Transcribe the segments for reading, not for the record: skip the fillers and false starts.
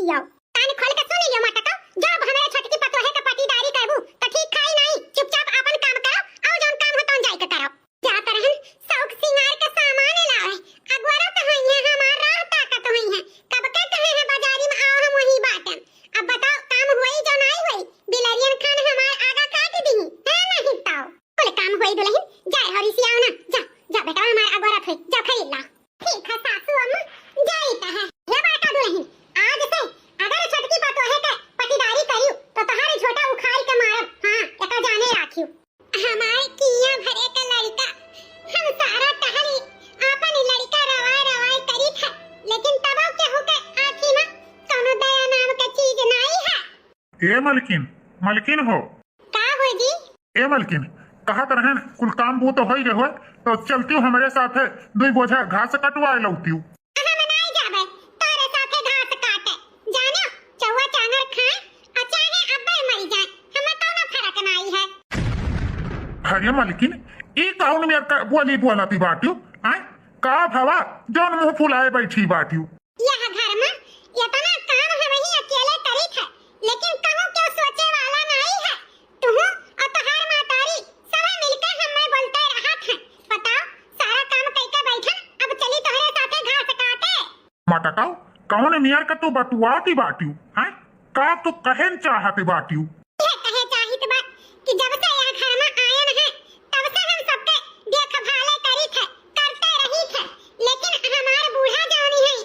खियाओ। कान खोल के सुन लियो मटका, जब हमारे छोटकी पतोहे के पटीदारी करबू त ठीक खाई नहीं, चुपचाप अपन काम करो और जोन काम हो तोन जाई के करो। जा तरहन शौक सिंगार के सामान लावे, अगवारा त हइया हमार राह ताकत होई है, कब के कहे है बाजारी में आओ हम वही बाटन। अब बताओ काम होई जो नहीं होई, बिलरियन खान हमार आगा काट दी है नहीं ताओ। बोले काम होई दुल्हन, जा हरी सी आओ ना, जा जा बेटा हमार अगवारा थई, जा खरीद ला। ठीक है सासू अम्मा, जाई त है ये बाटा दुल्हन, आज से अगर छोटकी पतोहे के पटीदारी करियो तो तहारे छोटा उखाड़ के मारब। हां एका जाने राखियो। हमार किया भरे का लड़का, हम सारा टहली आपन लड़का रवाय रवाय करी था, लेकिन तब क्या हो के आखी में कोनो दया नाम का चीज नहीं है। ए मलकिन, मलकिन हो का हो जी? ए मलकिन कहा तरहन कुल काम वो तो होई गए, तो चलती हूँ हमारे साथ है, दुई बोझा घास कटवाए लौती हूँ। हम नहीं जाबे तोरे साथे घास काटे, जानो चौवा चांगर खाए और चाहे अब्बे मरी जाए, हमें कोनो फर्क नहीं है। अरे मलकिन ई काउन में बोली बोलती बाटियो आय का भवा जौन मुंह फुलाए बैठी बाटियो। यह घर में इतना काम हम ही अकेले करी थे, लेकिन कहूं क्यों सोचे वाला नहीं है। तुम और तहार मातारी सब मिलकर हमें बोलते रहा थे, बताओ सारा काम करके बैठा, अब चली तोहरे साथे घास काटे। मटकाओ कौन नियर का तू बटुआती बाटियो आय का तू कहन चाहते बाटियो। यह कहे चाहित बात कि जब से यह घर में आए हैं तब से हम सबके देखभाले करी थे, करते रही थे, लेकिन हमार बूढ़ा जानी है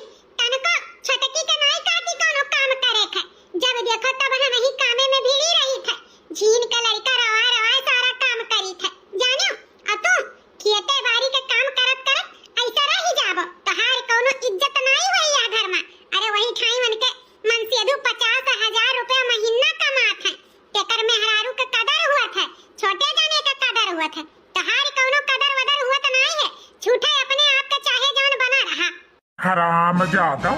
तनको छोटकी के नहीं काटी कोनो काम करे थे। जब देखो तब हम ही कामे में भिड़ी रही थे, झीन का लड़का रवा रवा सारा काम करी थे, जानो आ तू खेते बाड़ी के काम करत करत ऐसा रही जाबो, तहार कोनो इज्जत नहीं होई या घर में। अरे वही ठाई मन के मन से दू 50,000 रुपया महीना कमात है, तेकर मेहरारू के कदर हुआ था, छोटे जाने का कदर हुआ था, तहार कोनो कदर वदर हुआ तो नहीं है, झूठे अपने आप के चाहे जान बना रहा। हराम जादा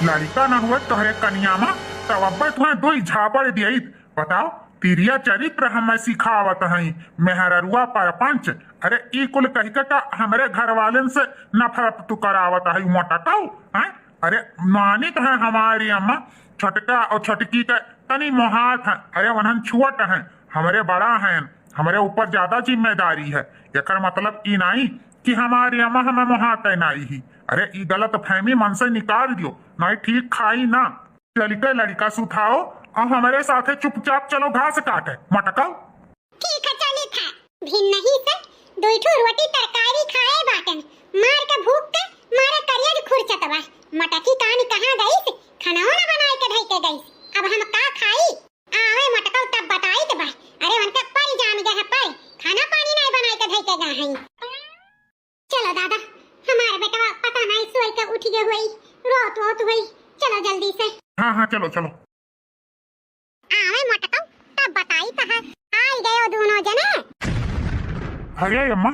लड़का न हुआ तोहरे कनियामा तब अब्बे तुम्हें दो झापड़ दिया। बताओ तिरिया चरित्र हमें सिखावत हई मेहररुआ परपंच। अरे ई कुल कही के का हमरे घर वालन से नफरत तू करावत हई मोटकाऊ हैं। अरे मानित है हमारी अम्मा छोटका और छोटकी के तनी मोहात है, अरे वनहन छुअट है, हमरे बड़ा हैं, हमारे ऊपर ज्यादा जिम्मेदारी है। एकर मतलब ई नहीं कि हमारी अम्मा हमें मोहात नहीं ही। अरे ई गलत फहमी मन से निकाल दियो, नहीं ठीक खाई ना। चलिके लड़का सुठाओ और हमारे साथे चुपचाप चलो घास काटे मटकाओ। ठीक है चली था, भिन नहीं से दोइठो रोटी तरकारी खाए बाटन, मार के भूख के मारे करियर खुरचत बा। मटकी कान कहां गई, खानाओ ना बनाए के धई के गई, अब हम का खाई? आवे मटका तब बताई त बा। अरे उनके पर जान गए है, पर खाना पानी नहीं बनाए के धई के गए हैं। चलो दादा हमारे बेटा पता नहीं सोई के उठ गए हुई, रोत हुई, चलो जल्दी से। हाँ हाँ चलो चलो। आवे मटका तब बताई त है, आई गए दोनों जने। अरे अम्मा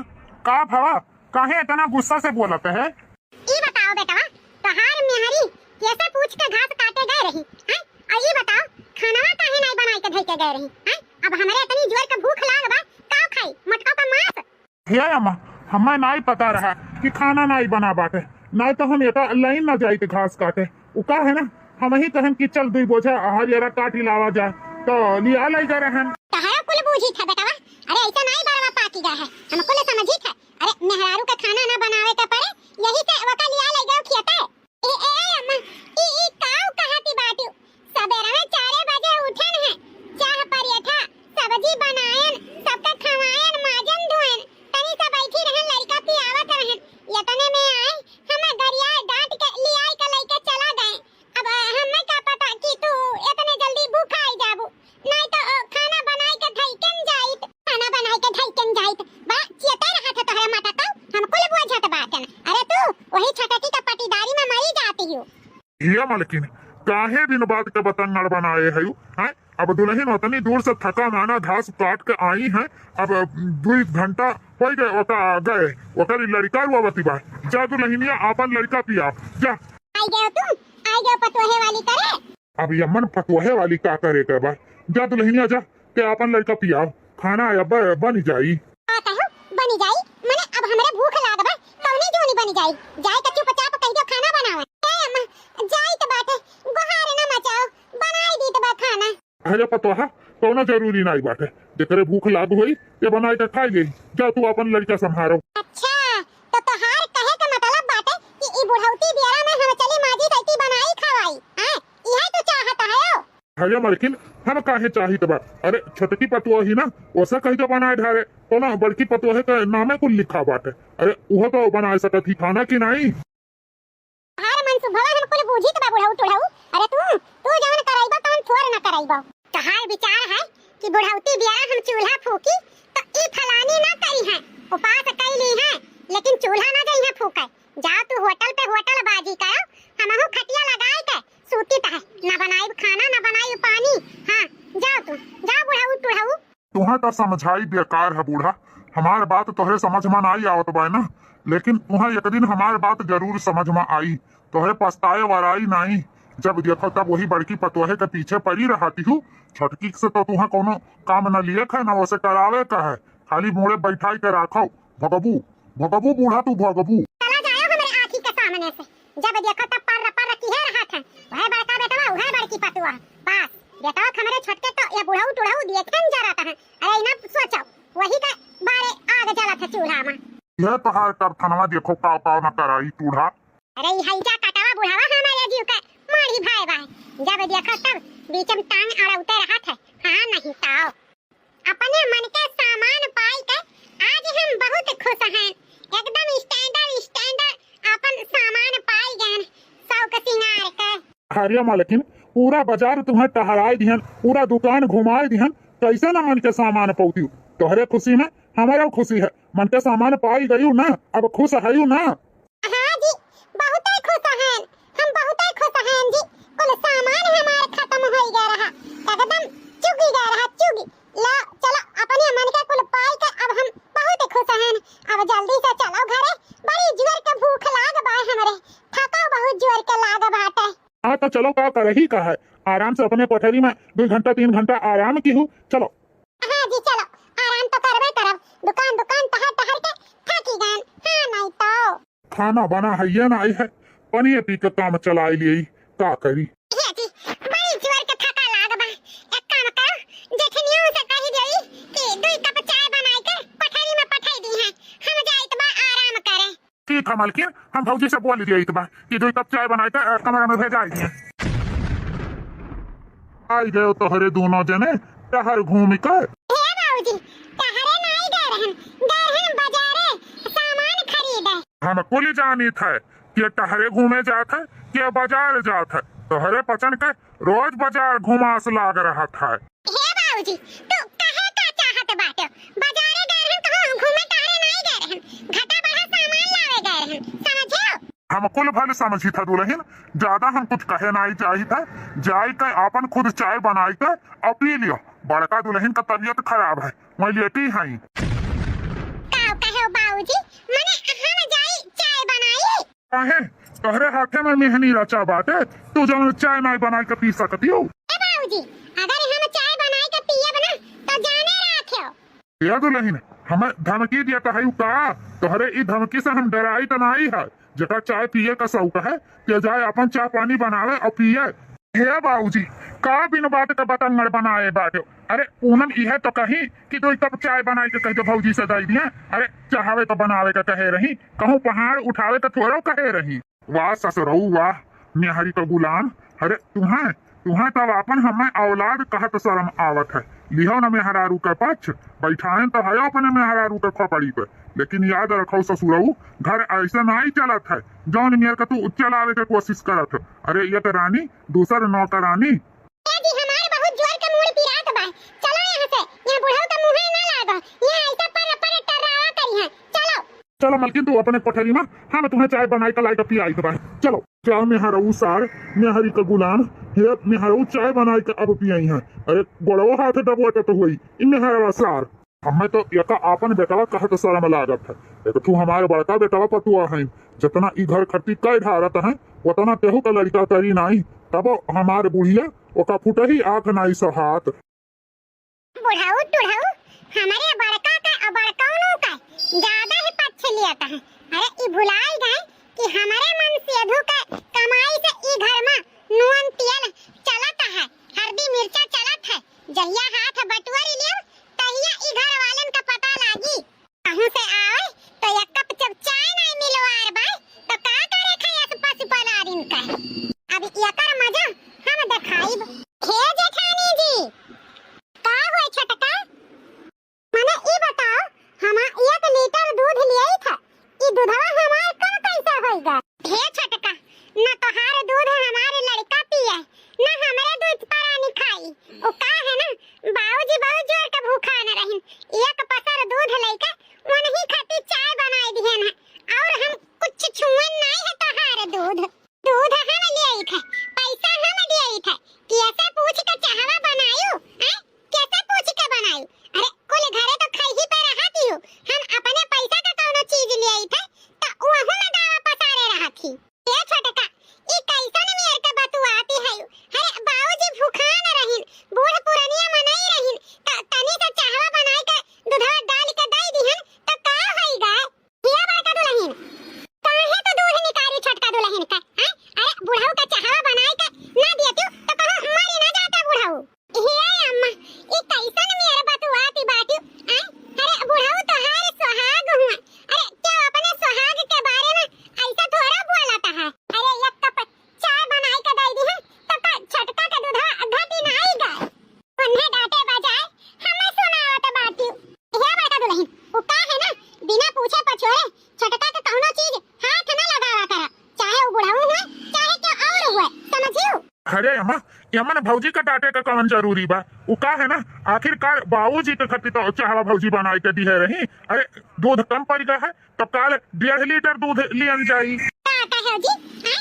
का भवा काहे इतना गुस्सा से बोलते है? ई बताओ बेटा तहार मेहरी कैसे पूछ के घास काटे गए रही हैं? और ई बताओ खाना काहे नहीं बनाई के धई के गए रही हैं? अब हमरे इतनी जोर के भूख लाग बा, का खाई? मटका का मांस। हे अम्मा हमें नहीं पता रहा कि खाना नहीं बना बाटे, नहीं तो हम एका लाइन ना जाई घास काटे। उका है ना हम ही कहन कि चल दुई बोझा हरियरा काट लावा जाए तो लिया लाई जा रहे हैं। तहारा कुल बूझी था बेटा, अरे ऐसा नहीं बड़वा पाकी गया है, हम कुल समझी था। अरे मेहरारू का खाना ना बनावे के पड़े, यही से वका लिया ले गयो खियाते। ए अम्मा ई काऊ कहती बाटू, सबेरा में 4 बजे उठन है, चाह परियथा सब्जी बनायन, सबका खवायन, माजन धोयन, तनी सा बैठी रहन, लड़का पियावत रहन। यतने में आए हम गरिया डांट के लियाई के लेके चला गए। अब हमें क्या पता कि तू इतने जल्दी भूखा आई जाबू, नहीं तो खाना बनाई के धइकन जाइत, खाना बनाई के धइकन जाइत। बा चियते रहा था तोहरा माता का, हम कुल बोझत बाटन। अरे तू वही छटकी का पटीदारी में मरी जाती हो। ये मलकिन काहे दिन बाद के बतंगड़ बनाए है हैं? अब दुल्हन उतनी दूर से थका माना घास काट के आई है, अब 2 घंटा हो गए ओका गए, ओकर लड़का रुआवती बा। जा दुल्हनिया आपन लड़का पिया जा। आई गयो तुम, आई गयो पतोहे वाली करे। अब यमन पतोहे वाली का करे के बा, जा दुल्हनिया जा के आपन लड़का पिया, खाना अब बन जाई। आता हूं बनी जाई, मने अब हमरे भूख लाग बा, कौनी जोनी बनी जाई। जाए के चुपचाप कह दो खाना बनावे। ए अम्मा जाई त बाटे, गुहार ना मचाओ, अरे पतो है कोनो जरूरी नहीं बाटे, जेकरे भूख लाग हुई ये बनाई के खाई गई। जा तू अपन लड़का संभारो। अच्छा तो तोहार कहे का मतलब बाटे कि ई बुढ़ौती बियारा में हम चली माजी तैती बनाई खवाई हैं, इहे तो चाहत है। अरे मलकिन हम काहे चाही तबा, अरे छोटकी पतुआ ही ना ओसा कही तो बनाए ढारे, तो ना बड़की पतुआ के नामे कुल लिखा बाटे, अरे वो तो बना सकत ही खाना की नहीं। हर मन सुभवा हम कुल बूझी तबा बुढ़ऊ टुढ़ऊ, अरे तू जवन कराइबा तवन थोर न कराइबा। तोहार विचार है कि बुढ़ौती बियारा हम चूल्हा फूकी तो ई फलानी ना करी है, उपास कैली है लेकिन चूल्हा ना गई है फूके। जा तू होटल पे होटल बाजी करो, हमहु खटिया लगाए के सूती तह ना बनाई खाना ना बनाई पानी। हां जाओ तू जाओ बुढ़ऊ टुढ़ऊ। तुम्हें तो समझाई बेकार है बूढ़ा, हमार बात तोहरे समझ में नहीं आवत बा ना, लेकिन तुम्हें एक दिन हमार बात जरूर समझ में आई। तोहरे पछताए वाराई नहीं, जब देखो तब वही बड़की पतोहे के पीछे पड़ी रहती हूँ। छटकी से तो तुम्हें कोनो काम न लिए है ना वैसे करावे का है, खाली मोड़े बैठाई के राखो। भगबू भगबू बूढ़ा तू भगबू। चला जाओ हमारे आँखी के सामने से, जब देखो तब पर की है रहा था। वह बड़का बेटवा वह बड़की पतुआ, बस बेटा हमारे छटके तो ये बुढ़ऊ टुढ़ऊ देखे जा रहा है। अरे ना सोचो वही का बारे आग जला था चूल्हा में। यह तोहार करथनवा देखो काव काव न कराई टूढ़ा। अरे हैजा कटावा बुढ़ावा हमारे जीव का मारी भाई भाई, जब देखो तब बीच में टांग अड़ाउते रहा था। हाँ नहीं ताओ अपने मन के सामान पाई के आज हम बहुत खुश हैं, एकदम स्टैंडर्ड अपन सामान पाई गए सौक सिंगार के। अरे मालकिन पूरा बाजार तुम्हें टहराई दिहन, पूरा दुकान घुमाई दिहन, कैसे न मन के सामान पौती। तोहरे खुशी में हमारा खुशी है, मन के सामान पाई गई ना, अब खुश है ना। हाँ जी बहुत खुश हैं, हम बहुत खुश हैं जी। कुल सामान हमारे खत्म हो गया रहा, एकदम चुगी गया रहा चुगी। ला चलो अपने मन के कुल पाई के अब हम बहुत खुश हैं। अब जल्दी से चलो घरे, बड़ी जोर के भूख लाग बा हमरे, थका बहुत जोर के लाग बाटे। हाँ तो चलो का कर ही का है, आराम से अपने कोठरी में 2 घंटा 3 घंटा आराम की हूँ। चलो हाँ जी चलो आराम तो करबे करब, दुकान टहर टहर के थकी गए। हाँ नहीं तो खाना बना है ये नहीं है, पनिए पी के काम चलाई लिए का करी। ये जी बड़ी जोर के थका लाग बा, एक काम करो जेठनियों से कही देई कि 2 कप चाय बनाई के कोठरी में पठाई दी है, हम जाइत बा आराम करे। ठीक है मालकिन, हम भौजी से बोल दिए इतबा कि 2 कप चाय बनाई के कमरा में भेजा दिए। आई गए तोहरे दोनों जने टहर घूम के। हे बाबूजी टहरे नहीं गए रहन बाजारे सामान खरीदे। हम कुल जानी थे कि टहरे घूमे जात है कि बाजार जात है, तोहरे पचन के रोज बाजार घुमास लाग रहा था। हे बाबूजी तू कहे का चाहत बाटे, बाजारे गए रहन कहां घूमे टहरे नहीं गए रहन, घटा बढ़ा सामान लावे गए रहन, समझो। हम कुल भले समझी था दुल्हन, ज्यादा हम कुछ कहे नहीं चाहिए था। जाई के अपन खुद चाय बनाई के और पी लियो। बड़का दुल्हन का तबीयत खराब है, मैं लेटी है। काऊ कहो बाबूजी मने हम जाई चाय बनाई। काहे तोहरे हाथे में मेहनी रचा बाटे, तू जब चाय नहीं बनाई के पी सकती हो। ए बाबूजी अगर हम चाय बनाई के पियब ना तो जाने राखियो। या दुल्हन हमें धमकी दिया है का, तोहरे ई धमकी से हम डराई तो नहीं है। जटा चाय पिए का शौक है कि जाए अपन चाय पानी बनावे और पिए। हे बाबूजी का बिन बात के बतंगड़ बनाए बाटे, अरे पूनम यह तो कही कि 2 कप चाय बनाई के कह दो भौजी से दे दिया। अरे चाहवे तो बनावे का कहे रही, कहूँ पहाड़ उठावे तो थोड़ा कहे रही। वाह ससुरऊ वाह मेहरी का गुलाम, अरे तुम्हें तब अपन हमें औलाद कहत शर्म आवत है। लिहो न मेहरारू के पक्ष, बैठाएं तो है अपने मेहरारू के खोपड़ी पे, लेकिन याद रखो ससुरऊ घर ऐसा नहीं चलत है जौन मेयर का तू चलावे के कोशिश करत। अरे ये तो रानी दूसर नौकरानी। ए जी हमारे बहुत जोर के मुंह पिरात बा, चलो यहां से, यहाँ बुढ़ऊ का मुंह ना लागा, यहाँ ऐसा पर टर्रावा करी है। चलो मलकिन तू अपने कोठरी में, हम तुम्हें चाय बनाई का लाई का पियाई के। चलो जाओ मेहरारू सार मेहरी का गुलाम, हे मेहरारू चाय बनाई के अब पियाई है। अरे बड़ो हाथ दबोटे तो हुई इन मेहरा सार, हमें तो यका आपन बेटवा कहत शर्म लागत है। एक तू हमारे बड़का बेटवा पतुआ है, जितना ई घर खर्ची कई ढारत है उतना तेहू का लड़का करी नहीं, तब हमारे बुढ़िया ओका फुटे ही आंख नहीं सहात। बुढ़ऊ टुढ़ऊ हमारे बड़का का बड़कौनों का ज्यादा ही पक्ष लियाता है। अरे ई भुलाई गए कि हमारे मन सेधु का कमाई से ई घर में नून तेल चलता है, हल्दी मिर्चा चलत है, अम्मा यमन भौजी का डांटे का कौन जरूरी बा उ का है ना आखिरकार बाबूजी के खती तो चाहवा भौजी बनाई के दी है रही। अरे दूध कम पड़ गया है तो काल 1.5 लीटर दूध लियन जाई। का है जी हां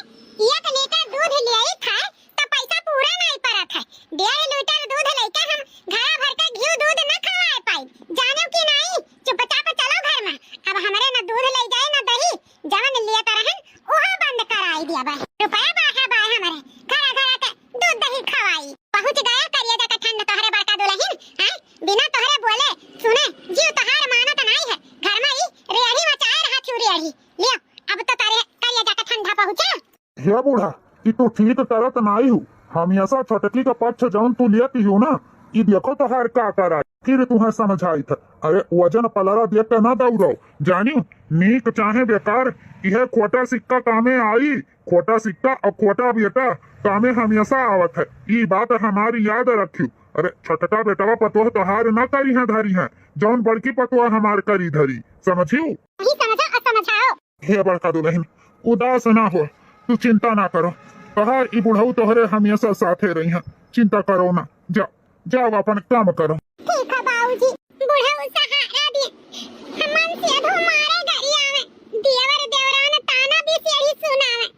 1 लीटर दूध लियाई था तो पैसा पूरा नहीं पड़त है। 1.5 लीटर दूध लेके हम घर भर का घी दूध न खवाए पाई जानो कि नहीं। चुपचाप चलो घर में। अब हमारे ना दूध ले जाए ना दही जवन लिया तरहन ओहा बंद कराई दिया बा। रुपया बाहा बा हमारे घर घर का दूध दही खवाई। पहुंच गया करिएगा का ठंड तोहरे बड़का दुल्हन हैं बिना तोहरे बोले सुने जीव तोहार मानत नहीं है। घर में ही रेड़ी मचाए रहा चूरी अड़ी लियो अब तो तारे करिएगा का ठंडा पहुंचा। हे बूढ़ा ये तो ठीक करत नहीं हूँ हम ऐसा छटकी का पक्ष जौन तू लियती हूँ ना ये देखो तो हर का करा फिर तुम्हें समझाई था। अरे वजन पलरा देख के ना दौड़ो जानियो नीक चाहे बेकार यह खोटा सिक्का कामे आई। खोटा सिक्का और खोटा बेटा कामे हमेशा आवत है ये बात हमारी याद रखियो। अरे छटका बेटवा पतोह तोहार ना करी है धरी है जौन बड़की पतोह हमार करी धरी समझियो। नहीं समझा और समझाओ। हे बड़का दुल्हन उदास ना हो तू चिंता ना करो तोहार ई बुढ़ऊ तोहरे हमेशा साथे रही है चिंता करो ना जाओ जाओ अपन काम करो। ठीक है बाबूजी बुढ़ऊ सहारा दिए मन से अधो मारे गरिया में देवर देवरान ताना भी सेड़ी सुनावे।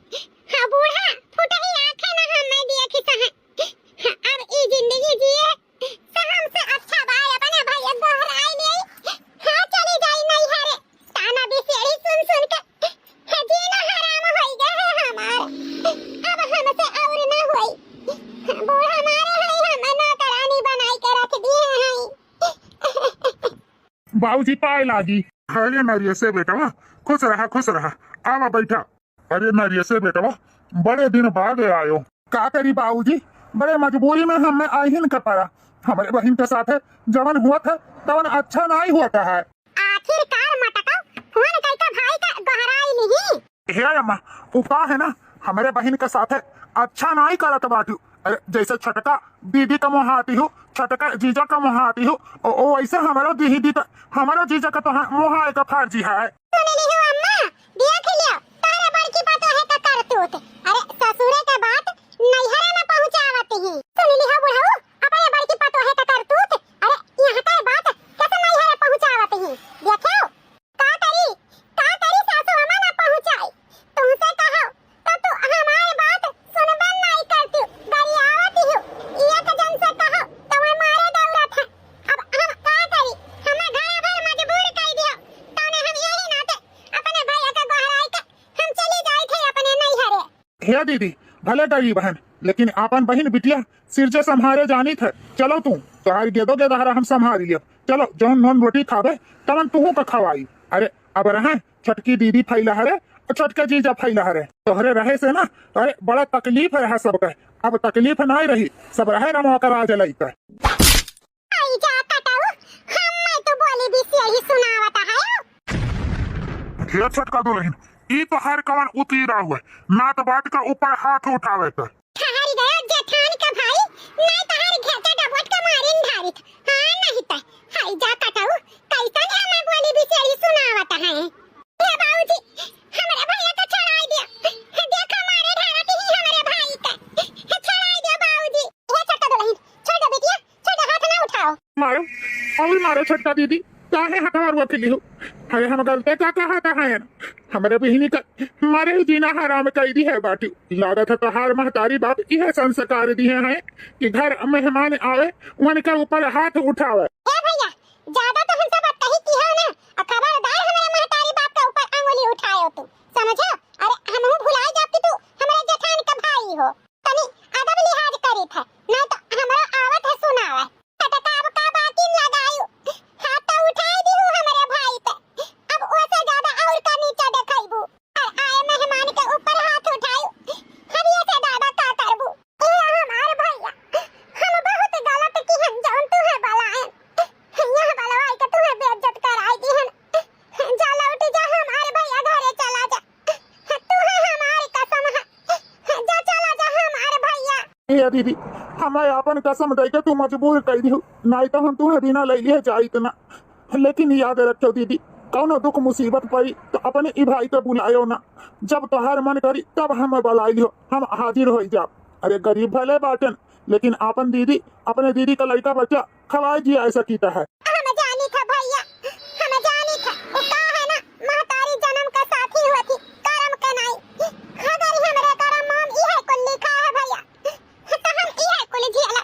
हां बूढ़ा फुटही आंखें ना हमें देख सहे अब ई जिंदगी जिए से हमसे अच्छा भाई अपने भैया दोहराई ले। हां चली जाई नहीं हरे ताना भी सेड़ी सुन सुन के जीना हराम होई गए है हमार। अब हमसे और ना होई बूढ़ा मारे है हमें ना करानी बनाई के रख दिए हैं। बाबूजी पाए लागी अरे नरिये से बेटवा खुश रहा आवा बैठा। अरे नरिये से बेटवा बड़े दिन बाद आयो का करी बाबूजी बड़े मजबूरी में हमें आहिन का पड़ा हमारे बहन के साथ जवन हुआ था तवन अच्छा नहीं हुआ है। आखिरकार मटका फोन करके भाई का गहराई नहीं। हे अम्मा उ का है ना हमारे बहन के साथ अच्छा नहीं करत बाटू। अरे जैसे छटका दीदी का मुहाती हूँ छटका जीजा का मुहाती हूँ ओ ऐसे हमारा दीदी का हमारा जीजा का तो मुहाए का फर्जी है। सुन ली हो अम्मा देख लियो तारे बड़की पतो है का करतूत। अरे ससुरे के बात नैहरे में पहुंचावती ही। सुन ली हो बुढ़ऊ अपने बड़की पतो है का करतूत। अरे यहां का बात कैसे नैहरे पहुंचावती ही देखो का करी सासू अम्मा ना पहुंचाई तुमसे कहो तो तू हमारी बात सुनबे नहीं करती गरियावती हो एक जन से कहो तो मैं मारे दौड़त है। अब हम का करी हमें घर भर मजबूर कर दियो तौने हम यही नाते अपने भैया का गहराई के हम चली जाए थे अपने नैहरे। हे दीदी भले गई बहन लेकिन आपन बहन बिटिया सिर से संभारे जानी थे। चलो तू तोहार गेदो के दहरा हम संभाल लियो। चलो जौन नॉन रोटी खावे तवन तू का खवाई। अरे अब रहे छटकी दीदी फैला हरे और छटका जीजा फैला हरे तोहरे रहे से ना अरे बड़ा तकलीफ है सबके। अब तकलीफ नहीं रही सब रहे ना मौका राज लईकर। आई जा कटाऊ हम तो बोली भी यही सुनावता है। हे छटका दुल्हन ई तो हर कवन उतीरा हुआ नात बात का ऊपर हाथ उठावे कर। ठहर गया जेठान का भाई नहीं तहार घेचा डबोट का मारिन धारित। हां नहीं त हाय जा कटाऊ कैसन हमें बोली भी यही सुनावता है। हे बाबूजी हमारे भैया को छड़ाई दिया देखो मारे धारत ही हमारे भाई का छड़ाई दिया बाबूजी। हे छटका दुल्हन छोड़ दो बेटिया छोड़ हाथ ना उठाओ। मारो और मारो छटका दीदी काहे हाथ मारो के लियो। अरे हम गलते का कहा था है हमारे बहनी का हमारे ही जीना हराम कर दी है बाटी। लागत है तोहार महतारी बाप यह संस्कार दिए हैं कि घर मेहमान आवे उनके ऊपर हाथ उठावे। ए भैया ज्यादा तो हमसे बात कही की है ना और खबरदार हमारे महतारी बाप के ऊपर अंगुली उठायो तू समझो। अरे हम भुलाई जाब कि तू हमारे जेठान का भाई हो तनी अदब लिहाज करी थे नहीं तो हमरा आवत है सुनावे। टटका अब का बाकी लगायो हाथ तो उठाई दी हूं हमारे भाई पे अब ओसे ज्यादा और का नीचे देखाइबू आए मेहमान के ऊपर हाथ उठायो हम ये से ज्यादा का करबू। ए हमारे भैया हम बहुत गलत की हम जान तू है बलाएं यह बलवाई के तू है बेइज्जत कराई दी है। जा लौट जा हमारे भैया घरे चला जा तू है हमारी कसम है जा चला जा हमारे भैया। ये दीदी हमें अपन कसम दे के तू मजबूर कर दी नहीं तो हम तुम्हें बिना ले लिए जाए इतना। लेकिन याद रखो दीदी कौनो दुख मुसीबत पड़ी तो अपने ई भाई को बुलायो ना जब तोहार मन करी तब हमें बुलाई हो हम हाजिर हो जाओ। अरे गरीब भले बाटन, लेकिन आपन दीदी अपने दीदी का लड़का बच्चा खवाए जी ऐसा कीता है। हम जानी था भैया, हम जानी था वो का है ना महतारी जन्म का साथी हुआ थी करम का नहीं। अगर हमरे करम में यह को लिखा है भैया तो हम यह को झेला।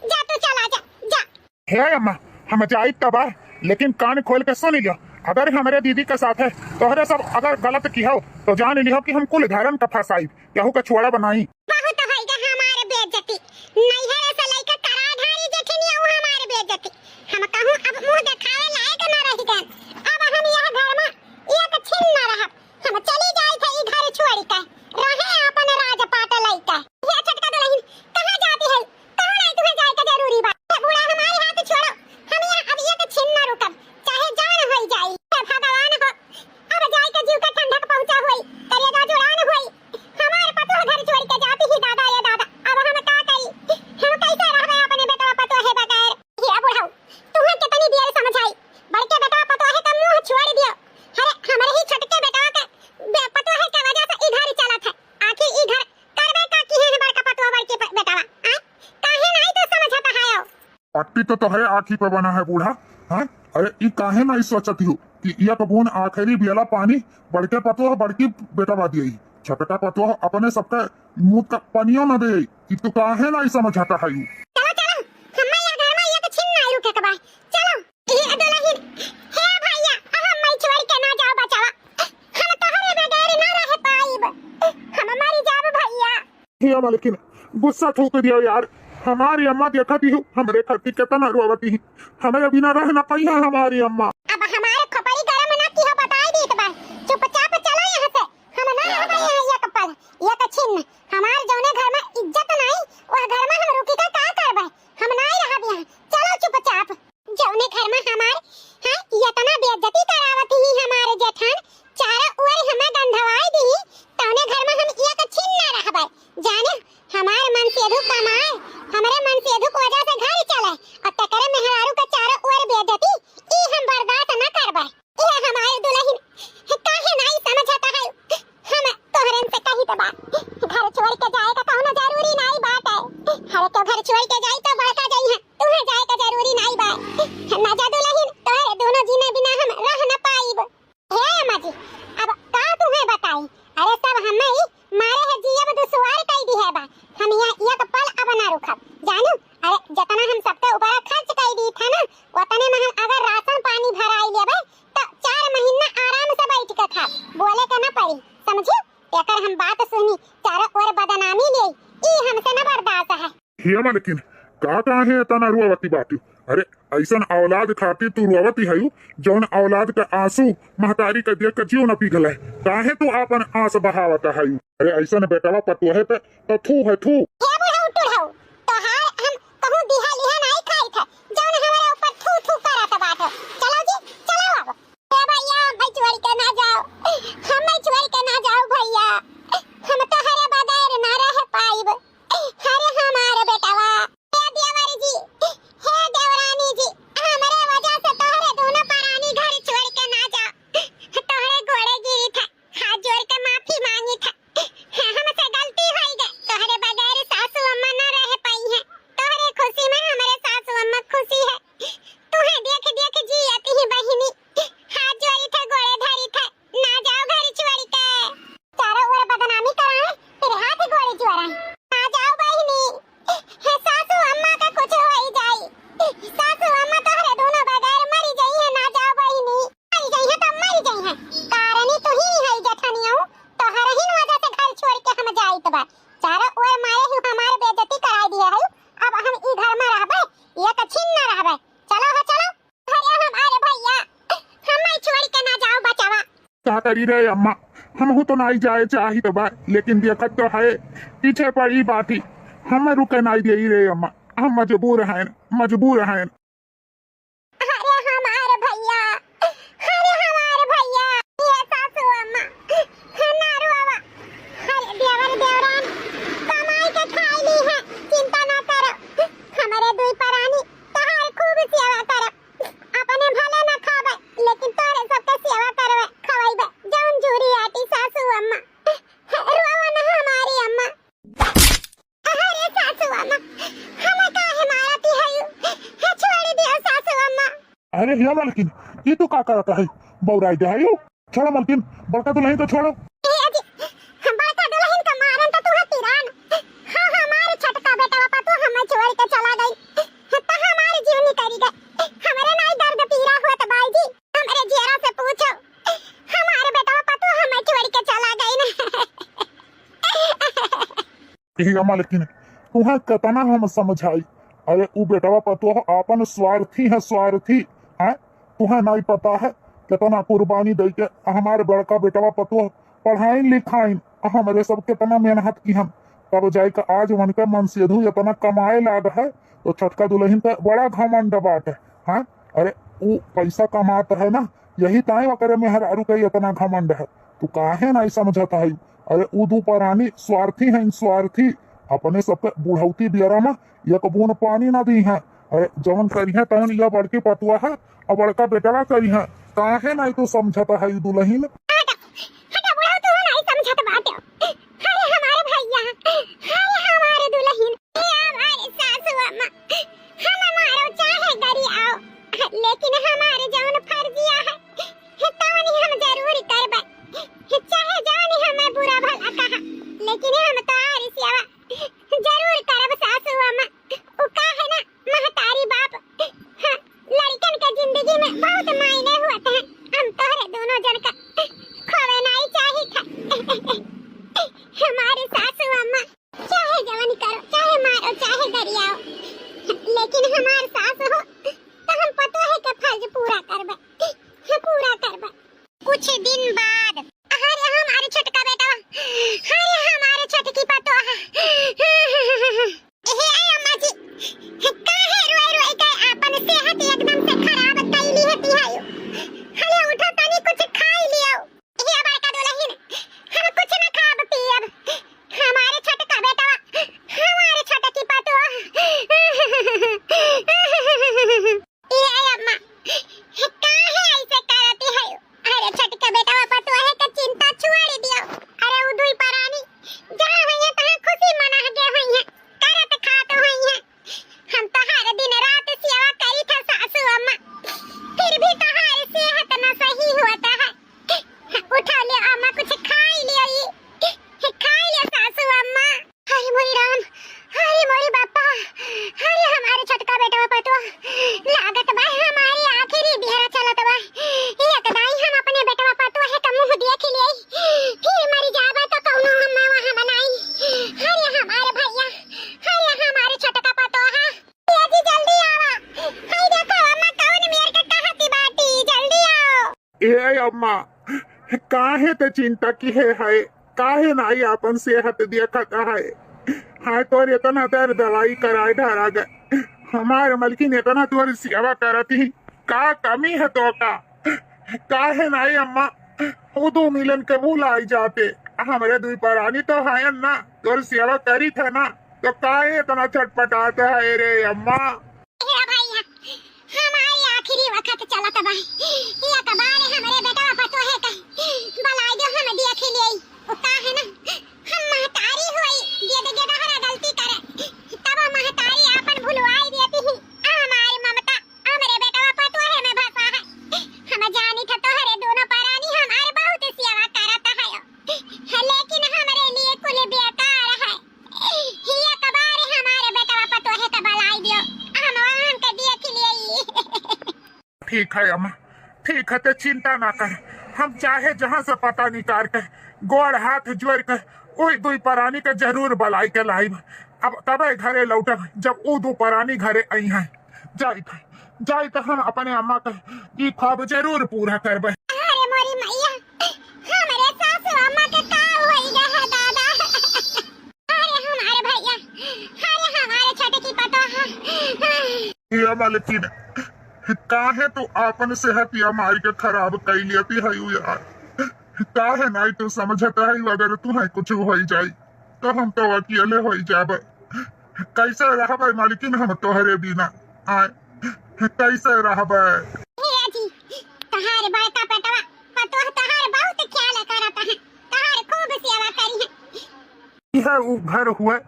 जा तू चला जा जा। हे अम्मा हम जाई तब आए, लेकिन कान खोल के सुन लियो, अगर हमारे दीदी के साथ है तोहरे सब अगर गलत की हो तो जान लियो कि हम कुल घरन का फसाई केहू का छोड़ा बनाई। बहुत होइगा हमारे बेइज्जती, नहीं है ऐसा लइका कराधारी जेठनी हो हमारे बेइज्जती। हम कहूं अब मुंह दिखावे लायक न रही गन। अब हम यह घर में एक छिन न रहब। हम चली जाई थे ई घर छोड़ के रहे अपन राजपाट लइका। ये छटका दुल्हन कहां जाती है? कहां नहीं तुम्हें जाए का जरूरी बात। ये बूढ़ा हमारे हाथ छोड़ो, हम यहां अब एक छिन न रुकब, चाहे जान होई जाई। भगवान हो अब जाए के जीव के ठंडक पहुंचा होई, करिएगा जुड़ान होई। हमारे पतो घर छोड़ के जाती ही दादा ये दादा। अब हम का करी? हम कैसे रहबे अपने बेटवा पतो है बगैर? ये बुढ़ाऊ तुम्हें कितनी देर समझाई, बड़के बेटवा पतो है तो मुंह छोड़ दियो। अरे हमारे ही छोटके बेटवा के पतो है के वजह से ई घर चलत है। आखिर ई घर करबे का की है बड़का पतो बड़के बेटवा? काहे नहीं तो समझता है हो? पट्टी तो तोहरे आँखी पे बना है बूढ़ा। हाँ अरे ई काहे नहीं सोचती हो कि यह कबून आखिरी बियला पानी बड़के पतो बड़की बेटा बादी आई, छोटका पतो अपने सबका मुंह का पानियों न दे कि तू काहे नहीं समझाता है यू। चलो चलो हम यह घर में एक छिन नहीं रुके के भाई। चलो ये दुल्हन हे भैया हम मैं छोड़ के ना जाओ बचावा। हम तोहरे बगैर ना रह पाइब, हम मर जाब भैया। हे लेकिन गुस्सा ठोक दिया यार, हमारी अम्मा देखती हूँ हमरे खर्ची कितना रुआवती है, हमें बिना रह न पाई है हमारी अम्मा। अब हमारे खोपड़ी गरम ना की हो बताई दी तो चुपचाप चलो यहाँ से। हम ना रह गए हैं ये कपल ये छिन्न। हमारे जौने घर में इज्जत नहीं वह घर में हम रुकी का करबे। हम नहीं रहब यहाँ, चलो चुपचाप। जौने घर में हमार हां ये तना बेइज्जती करावत ही हमारे जेठान चारों ओर हमें गंधवाई दी, तौने घर में हम एक छिन्न रहबे। जाने हमारे मन से धुक कमाए, हमारे मन से धुक वजह से घर चले और तकरे मेहरारू का चारों ओर बेइज्जती ई हम बर्दाश्त न करबे। ये हमारे दुल्हन काहे नहीं समझता है? हम तोहरन से कही तो बात घर छोड़ के जाए का कहना जरूरी नहीं बात है। हरे तो घर छोड़ के जाई तो बड़का जाई है, तुम्हें जाए का जरूरी नहीं बात। ना जा दुल्हन तोहरे दोनों जीने बिना हम रह न पाइब। हे अम्मा जी अब का तुम्हें बताई? अरे सब हमें मारे है जीव दुश्वार कई दी है बा। हम यहाँ एक पल अब ना रुकब जानू। अरे जितना हम सबके ऊपर खर्च कई दी था ना उतने में हम अगर राशन पानी भराई लेबे तो 4 महीना आराम से बैठ के खा बोले के ना पड़ी, समझियो? एकर हम बात सुनी चारों ओर बदनामी ले ई हमसे न बर्दाश्त है। हे लेकिन का है तना रुआवती बात? अरे ऐसन औलाद खातिर तू रुआवती है जौन औलाद का आंसू महतारी का देख कर जीव न पिघल है, काहे तू अपन आंस बहावता है? अरे ऐसन बेटवा पतो है तो थू है थू। हे बुढ़ऊ टुढ़ऊ तोहार हम कहूं दिहा लिहा नहीं खाई था जौन हमारे ऊपर थू थू करत बात। चलो जी चलो अब। ए भैया मैं चोरी के ना जाओ, हम मैं चोरी के ना जाओ भैया, हम तोहरे बगैर ना रह पाइब। अरे हमारे बेटवा हे देवर जी हे देवरानी जी हमारे वजह से तोहरे दोनों परानी घर छोड़ के ना जाओ। तोहरे घोड़े गिरी था, हाथ जोड़ के माफी मांगी था। हमसे गलती होई गई, तोहरे बगैर सासू अम्मा न रह पाई है। तोहरे खुशी में हमारे सासू अम्मा खुशी है। तुम्हें देख देख जी आती ही बहिनी हाथ जोड़ी थे घोड़े धरी थे ना जाओ घर छोड़ के। चारों ओर बदनामी कराए फिर हाथ घोड़े जोड़ाए ना जाओ बहिनी। हे सासू अम्मा का कुछ होई जाई, सासू अम्मा तोहरे दोनों बगैर मरी जाई है ना जाओ बहिनी। मरी जाई है तो मरी जाई है, कारणी तो ही है जेठनिया तोहरे ही वजह से घर छोड़ के हम जाई तो बा। चारों ओर मारे ही हमारे बेइज्जती कराई दिए है। अब हम ई घर में रहबे एक छिन न रहबे। चलो हो चलो अरे हमारे भैया हम नहीं छोड़ के ना जाओ बचावा। क्या करी रे अम्मा, हम तो नहीं जाए चाही तो बा, लेकिन देखत तो है पीछे पड़ी बात ही हमें रुके नहीं दे रे अम्मा, हम मजबूर हैं मजबूर हैं। अरे हमारे भैया ये सासू अम्मा नारू बाबा अरे देवर देवरान कमाई के खाई ली है, चिंता ना करो। हमारे दुई परानी तोहार खूब सेवा करो, अपने भले ना खावे लेकिन तोरे सबके सेवा करवे खवाइबे जौन जूरी आटी सासू अम्मा। रुआवा ना हमारी अम्मा। अरे हिया मालकिन ये तो का करता है बौराई दे है छोड़ो मालकिन बड़का दुल्हन तो छोड़ो हम बड़का दुल्हन का मारन तो तू तिरान हां हमारे छटका बेटा पापा तू हमें छोड़ के चला गई तो हमारे जीवनी करी गए हमारे नहीं दर्द पीरा हुआ तो भाई जी हमारे जेरा से पूछो हमारे बेटा पापा तू हमें छोड़ के चला गई ना हिया मालकिन तुम्हें कितना हम समझाई अरे उ बेटा पापा तो आपन स्वार्थी है तुम्हें नहीं पता है कितना कुर्बानी दे के हमारे बड़का बेटा पापा तो पढ़ाई लिखाई हमारे सब कितना मेहनत की हम तब जाके आज उनके मन से इतना कमाए लाग है तो छटका दुल्हन पे बड़ा घमंड बात है हाँ अरे वो पैसा कमाता है ना यही ताई करे मेहरारू का इतना घमंड है तू काहे नहीं समझता है अरे उदू परानी स्वार्थी है स्वार्थी अपने सबके बुढ़ौती बियरा में एक बूंद पानी ना दी है अरे जवन करी है तवन यह बड़की पतुआ है और बड़का बेटा करी है काहे नहीं तू समझता है दुल्हन हटा बुढ़ा तू नहीं समझत बात अरे हमारे भैया अरे हमारे दुल्हन हमारे सासू अम्मा हम मारो चाहे गरी आओ लेकिन हमारे जवन फर्जिया है तवन हम जरूर करबे चाहे जवन हमें बुरा भला कहा लेकिन हम तोहारी सेवा जरूर करब सासू अम्मा उ काहे ना महतारी बाप हाँ, लड़कन के जिंदगी में बहुत मायने होते हैं हम तोहरे दोनों जन का खोवे नहीं चाहिए था हमारे सासू अम्मा चाहे जवानी करो चाहे मारो चाहे गरियाओ लेकिन हमारे सास हो तो हम पता है कि फर्ज पूरा करबे कुछ दिन बाद अरे हमारे छोटका बेटा अरे हमारे छोटकी पतो हे अम्मा जी काहे रोए रोए के अपन सेहत एकदम से खराब कैली हती है हले उठो तनी कुछ खाई लियो हे बड़का दुल्हन हम कुछ ना खाब पियब हमारे छोटका बेटा हमारे छोटकी पतो ये अम्मा काहे ऐसे करती है अरे छोटका बेटा पतो है कि चिंता छोड़ दियो अरे उदुई परानी जहां है तहां खुशी मना के होई है करत खात होई है हम तो हर दिन रात सेवा करी था सासू अम्मा फिर भी तुम्हारी सेहत न सही होता है उठा ले अम्मा कुछ खाई लियो ये खाई ले सासू अम्मा हरे मोरी राम हरे मोरी बापा हरे हमारे छोटका बेटा पतो लागत बा हमारी आखिरी बिहरा चलत बा एक दाई हम अपने बेटा पतो है का मुंह देख लिए फिर मर जाबा तो कौनो हम वहां बनाई हरे हमारे भैया हरे हमारे छोटका पतो है जी जल्दी आवा हाय देखो अम्मा कौन मेरे के कहती बाटी जल्दी आओ ए अम्मा काहे ते चिंता की है काहे नहीं अपन सेहत देखता है हाँ तोर इतना देर दवाई कराए ढरा गए हमारे मलकिन इतना तोर सेवा करती का कमी है तो का काहे नहीं अम्मा वो दो मिलन के मुँह लाई जाते हमारे दुई परानी तो है ना तोर सेवा करी थे ना तो काहे इतना छटपटाता है रे अम्मा हे भैया हमारी आखिरी वक्त चला तब ये कबारे हमारे बेटा पतो है का बलाई दो हम देख लिए ओ का है ना हम महतारी होई ये दे हरा गलती करे तब महतारी अपन भुलवाई देती ही हमारी ममता हमारे बेटा पतो है में भाषा है हम जानी था तो हरे दोनों परानी हमारे बहुत सेवा करता है लेकिन हमारे लिए कुल बेकार है ये कबारे हमारे बेटा पतो है का बलाई दियो हम वहां के देख लिए ठीक है अम्मा ठीक है ते चिंता ना कर हम चाहे जहाँ से पता निकाल कर गोड़ हाथ जोड़ कर वही दुई परानी के जरूर बलाई के लाइब अब तबे घरे लौटब जब वो दो परानी घरे आई हैं जाई तो हम अपने अम्मा का ई ख्वाब जरूर पूरा करबे अरे मोरी मैया हमारे सासू अम्मा के का होई गे है दादा अरे हमारे भैया अरे हमारे छोटे की पतो ये मालकिन काहे तो आपन सेहत या मारी के खराब कई लेती है यार काहे नहीं तो समझता है अगर तुम्हें कुछ हो जाए तो हम तो अकेले हो जाब कैसे रहबे मालकिन हम तोहरे बिना आए कैसे रहबे जी तहारे बड़का पेटवा पतो तहारे बहुत ख्याल करता है तहारे खूब सेवा करी है यह वो घर हुए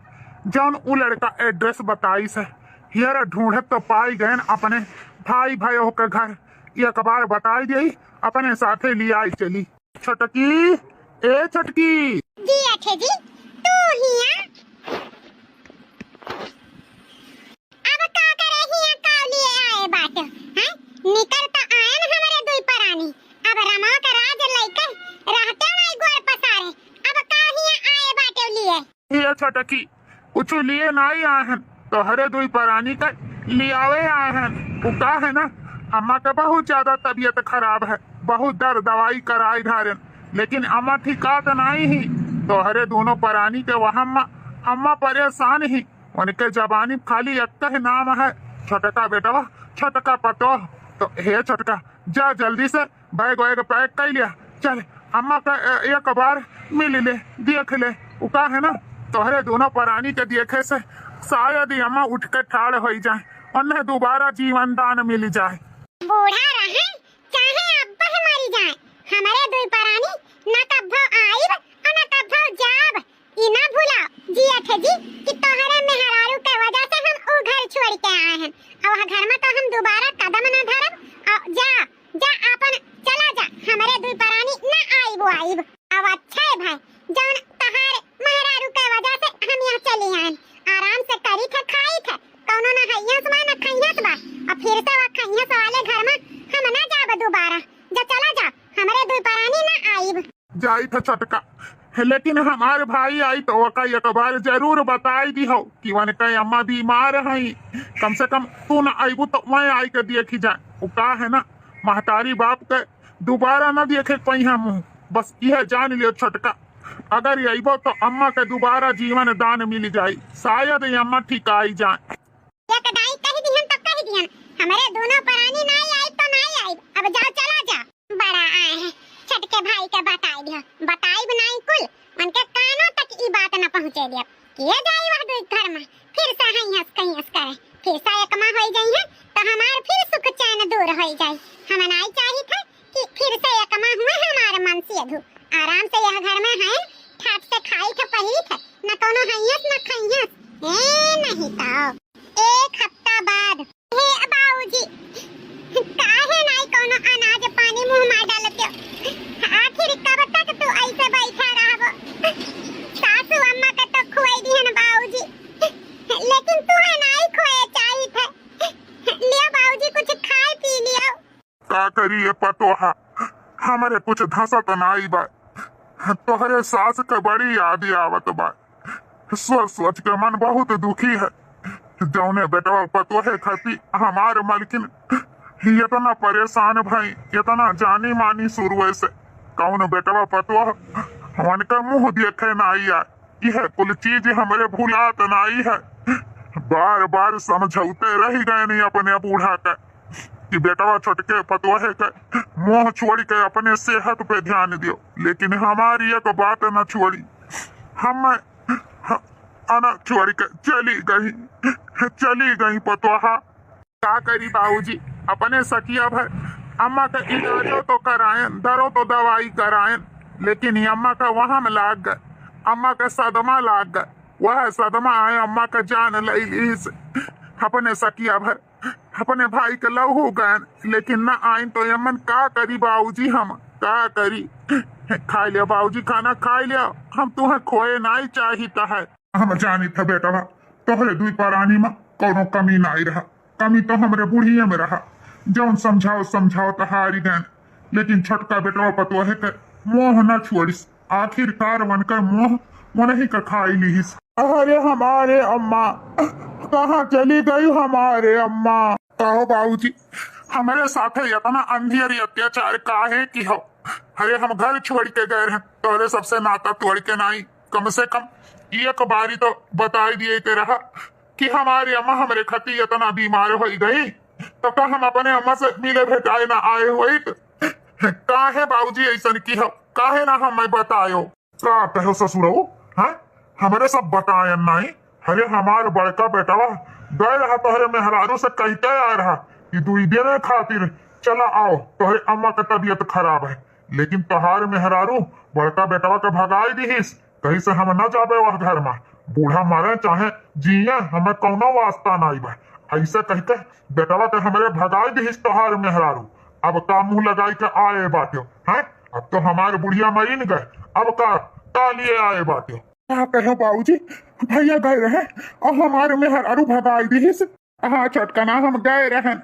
जौन उ लड़का एड्रेस बताई से हियर ढूंढे तो पाई गए अपने भाई भाइयों के घर एक बार बताई दी अपने साथे ले आई चली। छटकी ए छटकी जी अठे जी तू हिया अब का करे हिया का लिए आए बाट हैं निकल त आयन हमरे दुई परानी अब रमा का राज लइके रहते नहीं गोड़ पसारे अब का हिया आए बाटे लिए ये छटकी कुछ लिए नहीं आहन तो हरे दुई परानी का लियावे आहन। उका है ना अम्मा का बहुत ज्यादा तबीयत खराब है, बहुत दर दवाई कराई धारन, लेकिन अम्मा ठिकात नहीं ही तो हरे दोनों परानी के वहाँ अम्मा परेशान ही। उनके जबानी खाली एक ही नाम है छटका बेटवा छटका पतो। तो हे छटका जा जल्दी से बैग वैग पैक कर लिया चल अम्मा का एक बार मिल ले देख ले। उका है ना तोहरे दोनों परानी के देखे से शायद ही अम्मा उठ के ठाड़ हो जाए, उन्हें दोबारा जीवन दान मिल जाए। बूढ़ा रहे चाहे अब्बा मरी जाए हमारे दुई परानी न कभो आइब और न कभो जाब। ई ना भूला जी अठे जी कि तोहरे मेहरारू के वजह से हम ऊ घर छोड़ के आए हैं और घर में तो हम दोबारा कदम न धरब। और जा जा अपन चला जा हमारे दुई परानी न आइब अब अच्छा है भाई जौन तहार मेहरारू के वजह से हम यहाँ चली आए आराम से करी थे खाई थे कौनो न हइयस बा न खइयस बा और फिर से वो खइयस वाले घर में हम ना जाब दोबारा। जा चला जा हमारे दुई परानी न आइब जाई था छटका लेकिन हमारे भाई आई तो वका एक बार जरूर बताई दी हो कि वन कई अम्मा बीमार है, कम से कम तू न आईबू तो मैं आई के देखी जाए। उका है ना महतारी बाप के दोबारा न देखे कोई हम मुँह, बस यह जान लियो छटका अगर आईबो तो अम्मा के दोबारा जीवन दान मिल जाये, शायद ये अम्मा ठीक आई जाए। एक दाई कह दिहन तो कह दिहन हमारे दोनों परानी नहीं आई तो नहीं आई अब जा चला जा। बड़ा आए हैं छटके भाई के बताई बनाई कुल उनके कानों तक ई बात न पहुंचे दिया किए जाई वह दुई घर में फिर से हंस करे फिर से एकमा हो जाई है तो हमार फिर सुख चैन दूर हो जाई। हम नहीं चाहिए था कि फिर से एकमा हुए हमारे मन से धू आराम से यह घर में है ठाट से खाई थे पही थे न कोनो हंस न खइयस ए नहीं तो एक हफ्ता बाद हे बाबूजी काहे नहीं कोनो अनाज पानी मुंह में डालते हो आखिर कब तक तू ऐसे बैठा रहबो। सासू अम्मा का तो खुआई दी है ना बाबूजी लेकिन तू है नहीं खोए चाहिए थे लिया बाबूजी कुछ खाए पी लियो। का करिए पतोहा हमारे कुछ धसा तो नहीं बा तोहरे सास के बड़ी याद आवत बा सोच के मन बहुत दुखी है जौने बेटवा पतोहे खाती हमार मलकिन इतना परेशान भाई इतना जानी मानी शुरू से कौन बेटवा पतोह उनका मुंह देखे नहीं आए यह कुल चीज हमारे भूलात नहीं है। बार बार समझौते रह गए नहीं अपने बूढ़ा का कि बेटवा छटके पतोहे के मुंह छोड़ के अपने सेहत पे ध्यान दियो, लेकिन हमारी एक बात न छोड़ी हम अना छोड़ के चली गई पतोहा। क्या करी बाबूजी अपने सकिया भर अम्मा का इलाजो तो करायन दरो तो दवाई करायन, लेकिन अम्मा का वहां में लाग गए अम्मा का सदमा लाग गए वह सदमा आए अम्मा का जान ली अपने सकिया भर अपने भाई के लहू गए, लेकिन न आइन तो यमन का करी बाबूजी हम का करी। खा लिया बाबूजी खाना खा लिया हम तुम्हें खोए नहीं चाहिए है। हम जानी था बेटा तोहरे दुई परानी में कोनो कमी नहीं रहा, कमी तो हमरे बूढ़िया में रहा जौन समझाओ तो हारी गए, लेकिन छटका बेटवा पतोहे के मोह न छोड़िस आखिरकार बनकर मोह मन ही का खाई लीस। अरे हमारे अम्मा कहाँ चली गई हमारे अम्मा। कहो बाबूजी हमारे साथ इतना अंधेरी अत्याचार काहे की हो। अरे हम घर छोड़ के गए हैं तोरे सबसे नाता तोड़ के नहीं, कम से कम एक बारी तो बताई दिए के रहा कि हमारी अम्मा हमारे खती इतना बीमार हो गई तो का हम अपने अम्मा से मिले भेटाए ना आए हुई काहे बाबूजी ऐसा की हो काहे ना हमें बतायो। का कहो ससुरो है हमारे सब बताए नहीं। अरे हमारे बड़का बेटवा गए रहा तोहरे मेहरारू से कहते आ रहा कि दुई दिन खातिर चला आओ तोहरे अम्मा का तबीयत खराब है, लेकिन तोहार मेहरारू बड़का बेटवा के भगाई दीहिस कहीं से हम न जाबे वह घर में बूढ़ा मारे चाहे जिये हमें कौनो वास्ता नहीं बा। ऐसा कहते बेटवा के हमारे भगाई भी तोहार मेहरारू। अब का मुंह लगाई के आए बाटे हैं? अब तो हमारे बुढ़िया मरीन गए, अब का लिए आए बाटे। क्या कहो बाबूजी, भैया गए रहे और हमारे मेहरारू भगाई दी। हाँ छोटकना, हम गए रहन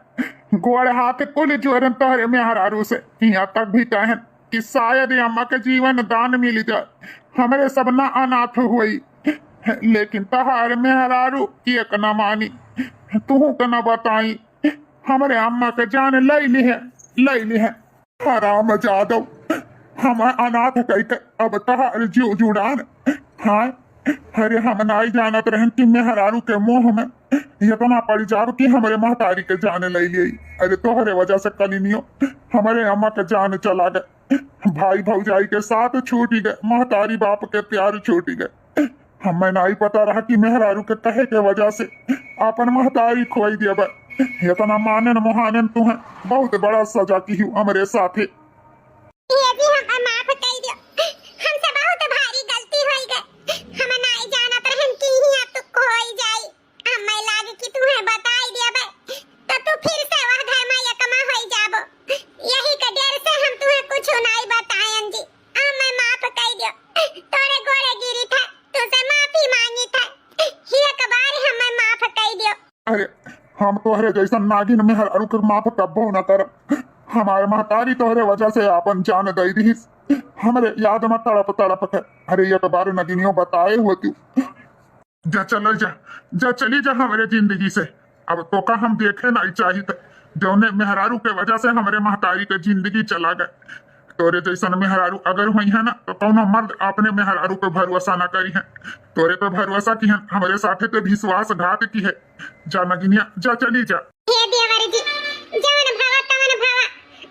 गोड़ हाथ कुल जोरन तोहरे मेहरारू से, यहाँ तक भी कहन कि शायद अम्मा के जीवन दान मिल जाए, हमारे सब ना अनाथ हुई। लेकिन तहार मेहरारू एक न मानी, तू के न बताई, हमारे अम्मा के जान लैली है। हराम जादव, हम अनाथ कहते अब तहार जीव जुड़ान। हाँ अरे हम नहीं जानत रहन कि मेहरारू के मुंह में इतना पड़ जाब कि हमारे महतारी के जान ले ली। अरे तोहरे वजह से कलिनियो हमारे अम्मा के जान चला गए, भाई भौजाई के साथ छूट गए, महतारी बाप के प्यार छूट गए। हमें नहीं पता रहा कि मेहरारू के कहे के वजह से अपन महतारी खोई दिया। इतना मानन मोहानन तू है, बहुत बड़ा सजा की हूँ हमारे साथ। ये भी हम माफ कर दियो, हमसे बहुत भारी गलती होई गई। हम नहीं जानत रहन कि हिया तू खोई जाई। हमें लागे कि तू है बताई दिया बे तो तू फिर से वह घर में यकमा होई जाबो। यही के डर से हम तुम्हें कुछ नहीं बतायन जी। हमें माफ कर दियो, तोरे गोड़े गिरी था, तुझसे माफी मांगी था, हिया के बार हमें माफ कर दियो। अरे हम तोहरे जैसा नागिन मेहरारू के माफ कब्बो न कर। हमारे महतारी तोहरे वजह से अपन जान दई दी, हमरे याद में तड़प के। अरे एक बार नगिनियों बताए हो तू जा चली जा हमारे जिंदगी से। अब तो का हम देखे नहीं चाहिए जौने मेहरारू के वजह से हमारे महतारी के जिंदगी चला गए। तोरे जैसा मेहरारू अगर हुई है ना तो कौनो मर्द अपने मेहरारू पे भरोसा ना करी है। तोरे पे भरोसा की है, हमारे साथे तो विश्वासघात की है। जा नगिनिया जा चली जा। हे देवर जी, जवन भावा तवन भावा,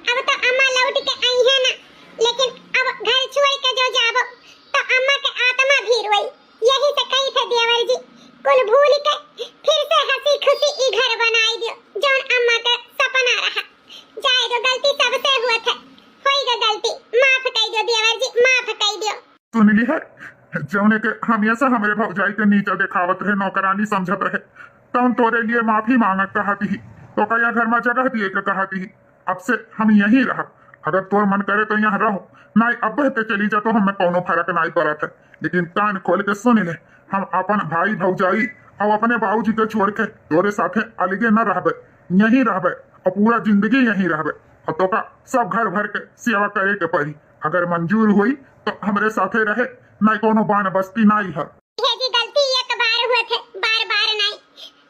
अब तो अम्मा लौट के आई है ना, लेकिन अब घर छोड़ के जो जाबो तो अम्मा के आत्मा भी रोई। यही से कही थे देवर जी, कुल भूल के फिर से हंसी खुशी ई घर बनाई दियो जौन अम्मा का सपना रहा। जाए जो गलती सबसे हुआ थे, होई गई गलती, माफ कर दियो देवर जी, माफ कर दियो। सुन ली है जौने के हमेशा हमारे भौजाई के नीचा दिखावत रहे, नौकरानी समझत रहे, तो तोरे लिए माफी मांगत कहती ही तो कया घर में जगह दिए के कहती ही। अब से हम यहीं रह, अगर तोर मन करे तो यहाँ रहो, नहीं अब बहते चली जा तो हमें कोनो फर्क नहीं पड़त है। लेकिन कान खोल के सुन ले, हम अपन भाई भौजाई और अपने बाबूजी के छोड़ के तोरे साथे अलगे न रहबे, यहीं रहबे और पूरा जिंदगी यहीं रहबे। और तो का सब घर भर के सेवा करे के पड़ी, अगर मंजूर हुई तो हमरे साथे रहे, नहीं कोनो बान बस्ती नहीं है। ये जी गलती एक बार हुए थे, बार बार नहीं।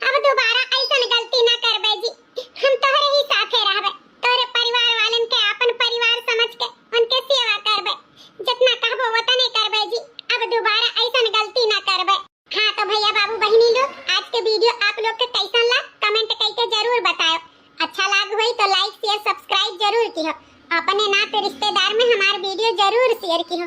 अब दोबारा ऐसा गलती न करबे जी, हम तोहरे ही साथे रहबे, तोरे परिवार वालन के अपन परिवार समझ के उनके सेवा करबे, जितना कहबो उतने करबे जी। अब दोबारा ऐसा गलती न करबे। हाँ तो भैया बाबू बहनी लोग, आज के वीडियो आप लोग के कैसन लगा कमेंट करके जरूर बताओ। अच्छा लग हुई तो लाइक शेयर सब्सक्राइब जरूर कियो, अपने नाते रिश्तेदार में हमारे वीडियो जरूर शेयर कियो।